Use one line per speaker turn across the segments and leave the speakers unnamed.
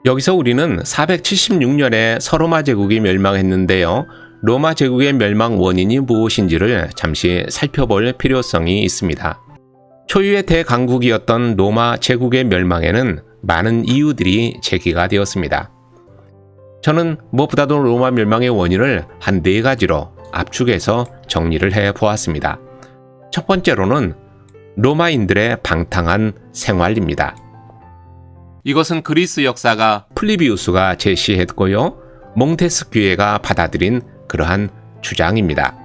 여기서 우리는 476년에 서로마 제국이 멸망했는데요. 로마 제국의 멸망 원인이 무엇인지를 잠시 살펴볼 필요성이 있습니다. 초유의 대강국이었던 로마 제국의 멸망에는 많은 이유들이 제기가 되었습니다. 저는 무엇보다도 로마 멸망의 원인을 한 4가지로 압축해서 정리를 해 보았습니다. 첫 번째로는 로마인들의 방탕한 생활입니다. 이것은 그리스 역사가 플리비우스가 제시했고요. 몽테스큐에가 받아들인 그러한 주장입니다.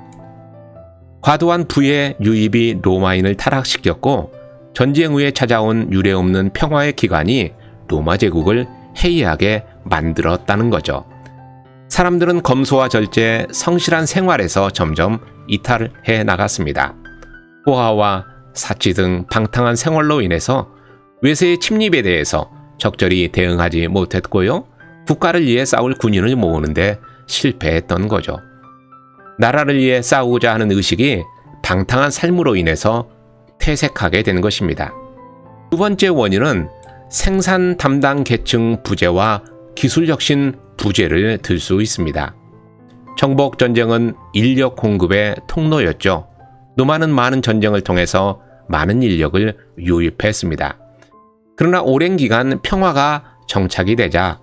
과도한 부의 유입이 로마인을 타락시켰고 전쟁 후에 찾아온 유례없는 평화의 기간이 로마 제국을 해이하게 만들었다는 거죠. 사람들은 검소와 절제, 성실한 생활에서 점점 이탈해 나갔습니다. 호화와 사치 등 방탕한 생활로 인해서 외세의 침입에 대해서 적절히 대응하지 못했고요. 국가를 위해 싸울 군인을 모으는데 실패했던 거죠. 나라를 위해 싸우고자 하는 의식이 방탕한 삶으로 인해서 퇴색하게 된 것입니다. 두 번째 원인은 생산 담당 계층 부재와 기술 혁신 부재를 들 수 있습니다. 정복 전쟁은 인력 공급의 통로였죠. 로마는 많은 전쟁을 통해서 많은 인력을 유입했습니다. 그러나 오랜 기간 평화가 정착이 되자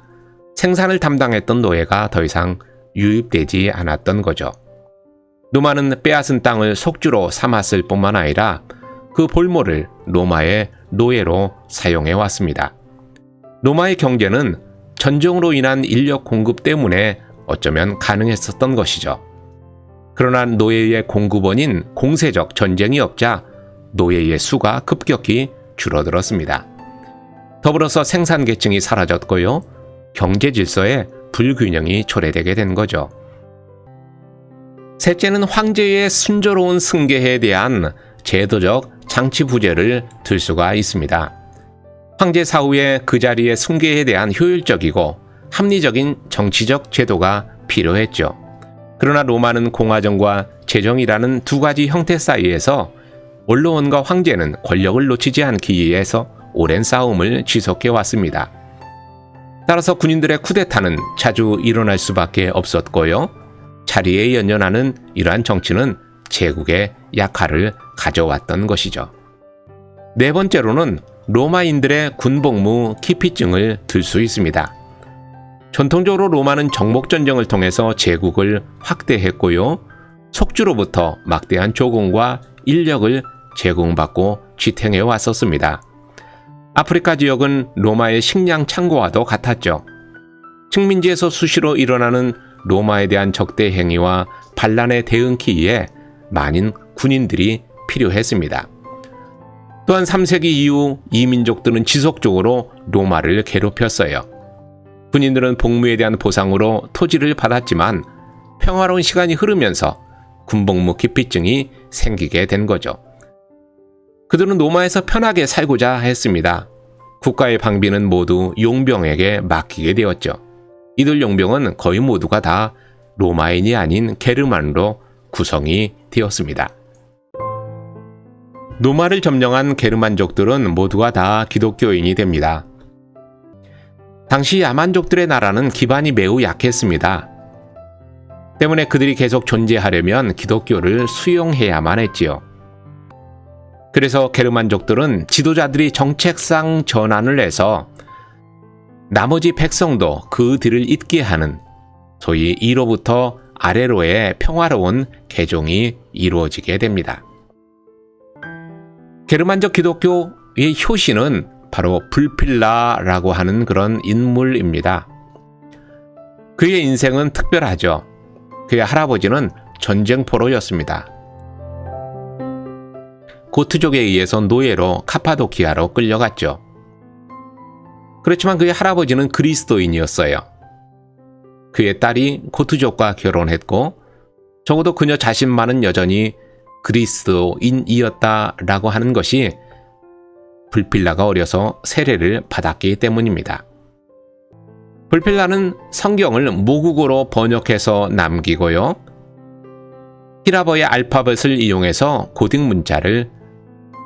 생산을 담당했던 노예가 더 이상 유입되지 않았던 거죠. 로마는 빼앗은 땅을 속주로 삼았을 뿐만 아니라 그 볼모를 로마의 노예로 사용해 왔습니다. 로마의 경제는 전쟁으로 인한 인력 공급 때문에 어쩌면 가능했었던 것이죠. 그러나 노예의 공급원인 공세적 전쟁이 없자 노예의 수가 급격히 줄어들었습니다. 더불어서 생산 계층이 사라졌고요. 경제 질서에 불균형이 초래되게 된 거죠. 셋째는 황제의 순조로운 승계에 대한 제도적 장치 부재를 들 수가 있습니다. 황제 사후에 그 자리의 승계에 대한 효율적이고 합리적인 정치적 제도가 필요했죠. 그러나 로마는 공화정과 제정이라는 두 가지 형태 사이에서 원로원과 황제는 권력을 놓치지 않기 위해서 오랜 싸움을 지속해 왔습니다. 따라서 군인들의 쿠데타는 자주 일어날 수밖에 없었고요. 자리에 연연하는 이러한 정치는 제국의 약화를 가져왔던 것이죠. 네 번째로는 로마인들의 군복무 기피증을 들 수 있습니다. 전통적으로 로마는 정복전쟁을 통해서 제국을 확대했고요. 속주로부터 막대한 조공과 인력을 제공받고 지탱해 왔었습니다. 아프리카 지역은 로마의 식량 창고와도 같았죠. 식민지에서 수시로 일어나는 로마에 대한 적대 행위와 반란에 대응키에 많은 군인들이 필요했습니다. 또한 3세기 이후 이 민족들은 지속적으로 로마를 괴롭혔어요. 군인들은 복무에 대한 보상으로 토지를 받았지만 평화로운 시간이 흐르면서 군복무 기피증이 생기게 된 거죠. 그들은 로마에서 편하게 살고자 했습니다. 국가의 방비는 모두 용병에게 맡기게 되었죠. 이들 용병은 거의 모두가 다 로마인이 아닌 게르만으로 구성이 되었습니다. 로마를 점령한 게르만족들은 모두가 다 기독교인이 됩니다. 당시 야만족들의 나라는 기반이 매우 약했습니다. 때문에 그들이 계속 존재하려면 기독교를 수용해야만 했지요. 그래서 게르만족들은 지도자들이 정책상 전환을 해서 나머지 백성도 그 뒤를 잇게 하는 소위 위로부터 아래로의 평화로운 개종이 이루어지게 됩니다. 게르만족 기독교의 효시는 바로 불필라라고 하는 그런 인물입니다. 그의 인생은 특별하죠. 그의 할아버지는 전쟁포로였습니다. 고트족에 의해서 노예로 카파도키아로 끌려갔죠. 그렇지만 그의 할아버지는 그리스도인이었어요. 그의 딸이 고트족과 결혼했고 적어도 그녀 자신만은 여전히 그리스도인이었다라고 하는 것이 불필라가 어려서 세례를 받았기 때문입니다. 불필라는 성경을 모국어로 번역해서 남기고요. 히라버의 알파벳을 이용해서 고딕 문자를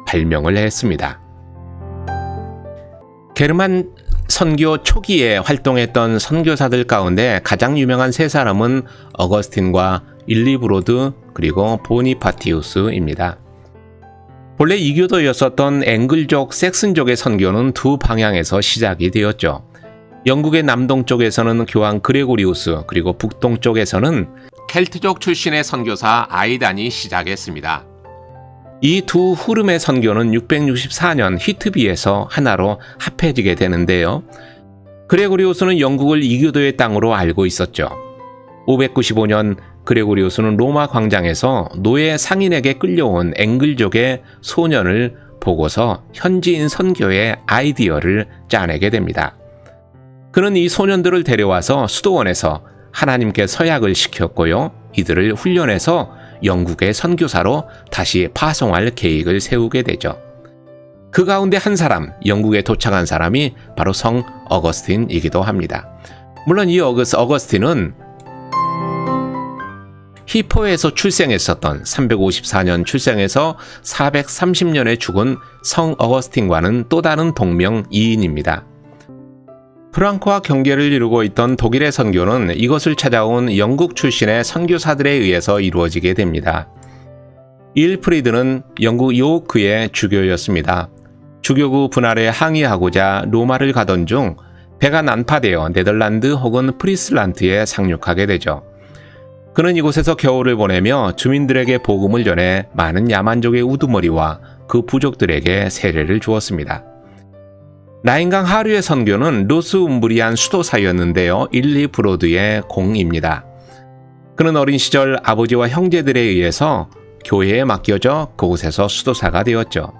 발명을 했습니다. 게르만 선교 초기에 활동했던 선교사들 가운데 가장 유명한 세 사람은 어거스틴과 일리브로드 그리고 보니파티우스입니다. 본래 이교도였었던 앵글족 섹슨족의 선교는 두 방향에서 시작이 되었죠. 영국의 남동쪽에서는 교황 그레고리우스 그리고 북동쪽에서는 켈트족 출신의 선교사 아이단이 시작했습니다. 이 두 흐름의 선교는 664년 히트비에서 하나로 합해지게 되는데요. 그레고리우스는 영국을 이교도의 땅으로 알고 있었죠. 595년 그레고리우스는 로마 광장에서 노예 상인에게 끌려온 앵글족의 소년을 보고서 현지인 선교의 아이디어를 짜내게 됩니다. 그는 이 소년들을 데려와서 수도원에서 하나님께 서약을 시켰고요. 이들을 훈련해서 영국의 선교사로 다시 파송할 계획을 세우게 되죠. 그 가운데 한 사람, 영국에 도착한 사람이 바로 성 어거스틴이기도 합니다. 물론 이 어거스틴은 히포에서 출생했었던 354년 출생해서 430년에 죽은 성 어거스틴과는 또 다른 동명이인입니다. 프랑크와 경계를 이루고 있던 독일의 선교는 이것을 찾아온 영국 출신의 선교사들에 의해서 이루어지게 됩니다. 일프리드는 영국 요크의 주교였습니다. 주교구 분할에 항의하고자 로마를 가던 중 배가 난파되어 네덜란드 혹은 프리슬란트에 상륙하게 되죠. 그는 이곳에서 겨울을 보내며 주민들에게 복음을 전해 많은 야만족의 우두머리와 그 부족들에게 세례를 주었습니다. 라인강 하류의 선교는 로스움브리안 수도사였는데요. 일리브로드의 공입니다. 그는 어린 시절 아버지와 형제들에 의해서 교회에 맡겨져 그곳에서 수도사가 되었죠.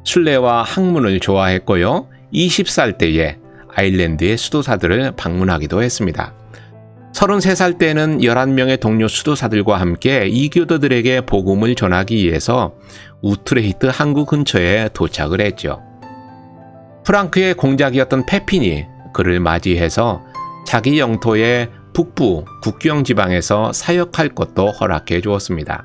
순례와 학문을 좋아했고요. 20살 때에 아일랜드의 수도사들을 방문하기도 했습니다. 33살 때는 11명의 동료 수도사들과 함께 이교도들에게 복음을 전하기 위해서 우트레히트 항구 근처에 도착을 했죠. 프랑크의 공작이었던 페핀이 그를 맞이해서 자기 영토의 북부 국경 지방에서 사역할 것도 허락해 주었습니다.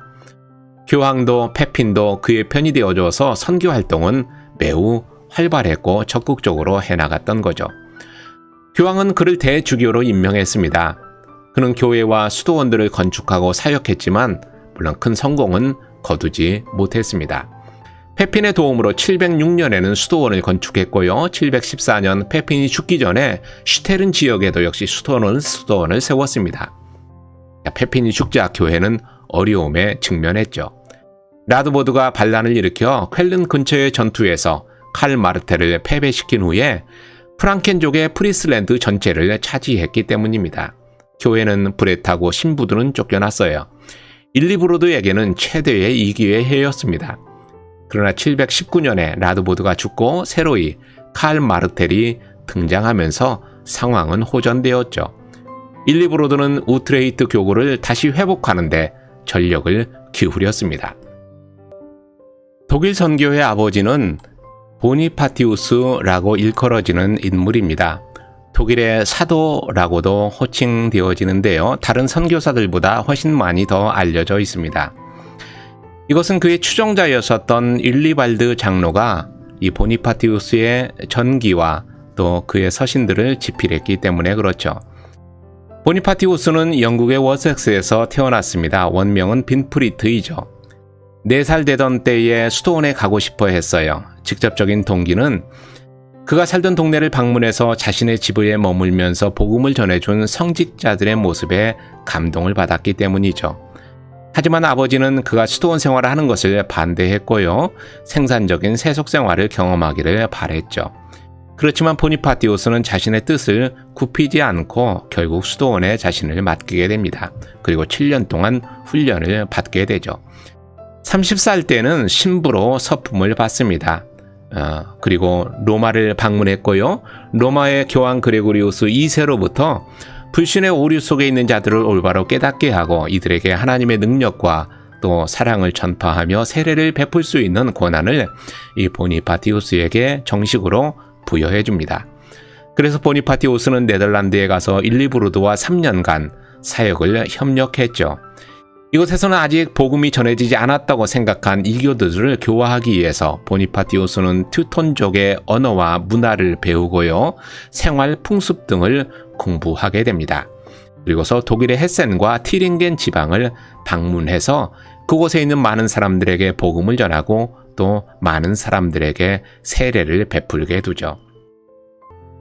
교황도 페핀도 그의 편이 되어줘서 선교 활동은 매우 활발했고 적극적으로 해나갔던 거죠. 교황은 그를 대주교로 임명했습니다. 그는 교회와 수도원들을 건축하고 사역했지만 물론 큰 성공은 거두지 못했습니다. 페핀의 도움으로 706년에는 수도원을 건축했고요. 714년 페핀이 죽기 전에 슈테른 지역에도 역시 수도원을 세웠습니다. 페핀이 죽자 교회는 어려움에 직면했죠. 라드보드가 반란을 일으켜 쾰른 근처의 전투에서 칼 마르테를 패배시킨 후에 프랑켄족의 프리슬랜드 전체를 차지했기 때문입니다. 교회는 불에 타고 신부들은 쫓겨났어요. 일리브로드에게는 최대의 이기의 해였습니다. 그러나 719년에 라드보드가 죽고 새로이 칼 마르텔이 등장하면서 상황은 호전되었죠. 일리브로드는 우트레히트 교구를 다시 회복하는데 전력을 기울였습니다. 독일 선교의 아버지는 보니파티우스라고 일컬어지는 인물입니다. 독일의 사도라고도 호칭되어지는데요. 다른 선교사들보다 훨씬 많이 더 알려져 있습니다. 이것은 그의 추종자였었던 일리발드 장로가 이 보니파티우스의 전기와 또 그의 서신들을 집필했기 때문에 그렇죠. 보니파티우스는 영국의 워섹스에서 태어났습니다. 원명은 빈프리트이죠. 4살 되던 때에 수도원에 가고 싶어 했어요. 직접적인 동기는 그가 살던 동네를 방문해서 자신의 집에 머물면서 복음을 전해준 성직자들의 모습에 감동을 받았기 때문이죠. 하지만 아버지는 그가 수도원 생활을 하는 것을 반대했고요. 생산적인 세속 생활을 경험하기를 바랬죠. 그렇지만 보니파티우스는 자신의 뜻을 굽히지 않고 결국 수도원에 자신을 맡기게 됩니다. 그리고 7년 동안 훈련을 받게 되죠. 30살 때는 신부로 서품을 받습니다. 그리고 로마를 방문했고요. 로마의 교황 그레고리우스 2세로부터 불신의 오류 속에 있는 자들을 올바로 깨닫게 하고 이들에게 하나님의 능력과 또 사랑을 전파하며 세례를 베풀 수 있는 권한을 이 보니파티우스에게 정식으로 부여해 줍니다. 그래서 보니파티우스는 네덜란드에 가서 일리브로드와 3년간 사역을 협력했죠. 이곳에서는 아직 복음이 전해지지 않았다고 생각한 이교도들을 교화하기 위해서 보니파티우스는 트톤족의 언어와 문화를 배우고요. 생활 풍습 등을 공부하게 됩니다. 그리고서 독일의 헤센과 티링겐 지방을 방문해서 그곳에 있는 많은 사람들에게 복음을 전하고 또 많은 사람들에게 세례를 베풀게 두죠.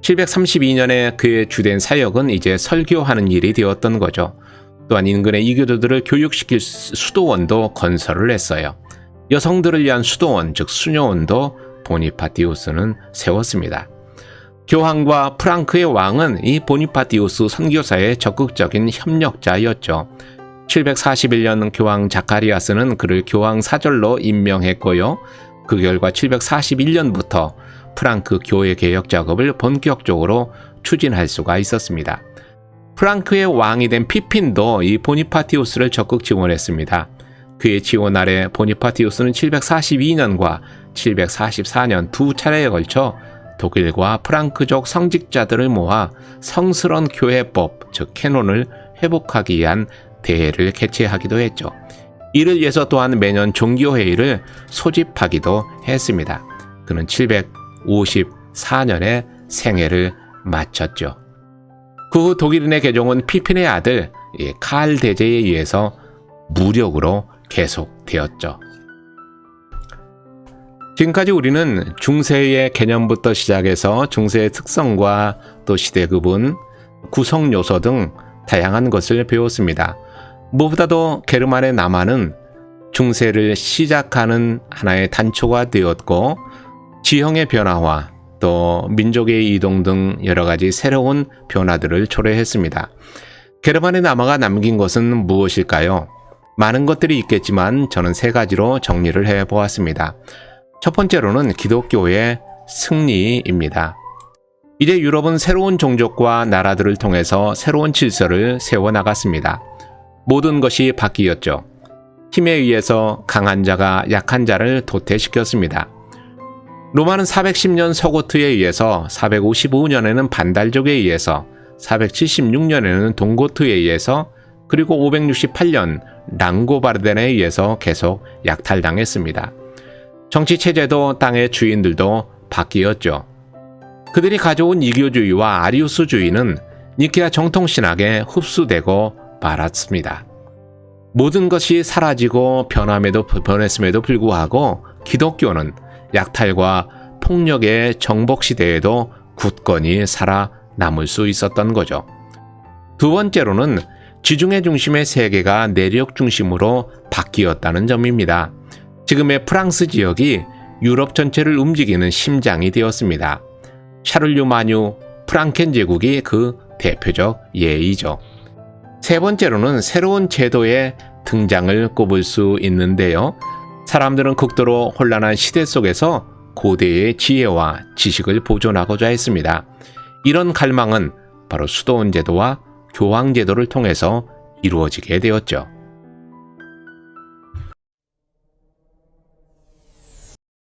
732년에 그의 주된 사역은 이제 설교하는 일이 되었던 거죠. 또한 인근의 이교도들을 교육시킬 수도원도 건설을 했어요. 여성들을 위한 수도원, 즉 수녀원도 보니파티우스는 세웠습니다. 교황과 프랑크의 왕은 이 보니파티우스 선교사의 적극적인 협력자였죠. 741년 교황 자카리아스는 그를 교황 사절로 임명했고요. 그 결과 741년부터 프랑크 교회 개혁 작업을 본격적으로 추진할 수가 있었습니다. 프랑크의 왕이 된 피핀도 이 보니파티우스를 적극 지원했습니다. 그의 지원 아래 보니파티우스는 742년과 744년 두 차례에 걸쳐 독일과 프랑크족 성직자들을 모아 성스러운 교회법, 즉 캐논을 회복하기 위한 대회를 개최하기도 했죠. 이를 위해서 또한 매년 종교회의를 소집하기도 했습니다. 그는 754년에 생애를 마쳤죠. 그 후 독일인의 개종은 피핀의 아들 칼 대제에 의해서 무력으로 계속되었죠. 지금까지 우리는 중세의 개념부터 시작해서 중세의 특성과 또 시대 구분, 구성 요소 등 다양한 것을 배웠습니다. 무엇보다도 게르만의 남한은 중세를 시작하는 하나의 단초가 되었고 지형의 변화와 또 민족의 이동 등 여러 가지 새로운 변화들을 초래했습니다. 게르만의 남아가 남긴 것은 무엇일까요? 많은 것들이 있겠지만 저는 세 가지로 정리를 해보았습니다. 첫 번째로는 기독교의 승리입니다. 이제 유럽은 새로운 종족과 나라들을 통해서 새로운 질서를 세워나갔습니다. 모든 것이 바뀌었죠. 힘에 의해서 강한 자가 약한 자를 도태시켰습니다. 로마는 410년 서고트에 의해서, 455년에는 반달족에 의해서, 476년에는 동고트에 의해서, 그리고 568년 랑고바르덴에 의해서 계속 약탈당했습니다. 정치체제도 땅의 주인들도 바뀌었죠. 그들이 가져온 이교주의와 아리우스주의는 니케아 정통신학에 흡수되고 말았습니다. 모든 것이 사라지고 변했음에도 불구하고 기독교는 약탈과 폭력의 정복시대에도 굳건히 살아남을 수 있었던 거죠. 두 번째로는 지중해 중심의 세계가 내륙 중심으로 바뀌었다는 점입니다. 지금의 프랑스 지역이 유럽 전체를 움직이는 심장이 되었습니다. 샤를류 마뉴 프랑켄 제국이 그 대표적 예이죠. 세 번째로는 새로운 제도의 등장을 꼽을 수 있는데요. 사람들은 극도로 혼란한 시대 속에서 고대의 지혜와 지식을 보존하고자 했습니다. 이런 갈망은 바로 수도원 제도와 교황 제도를 통해서 이루어지게 되었죠.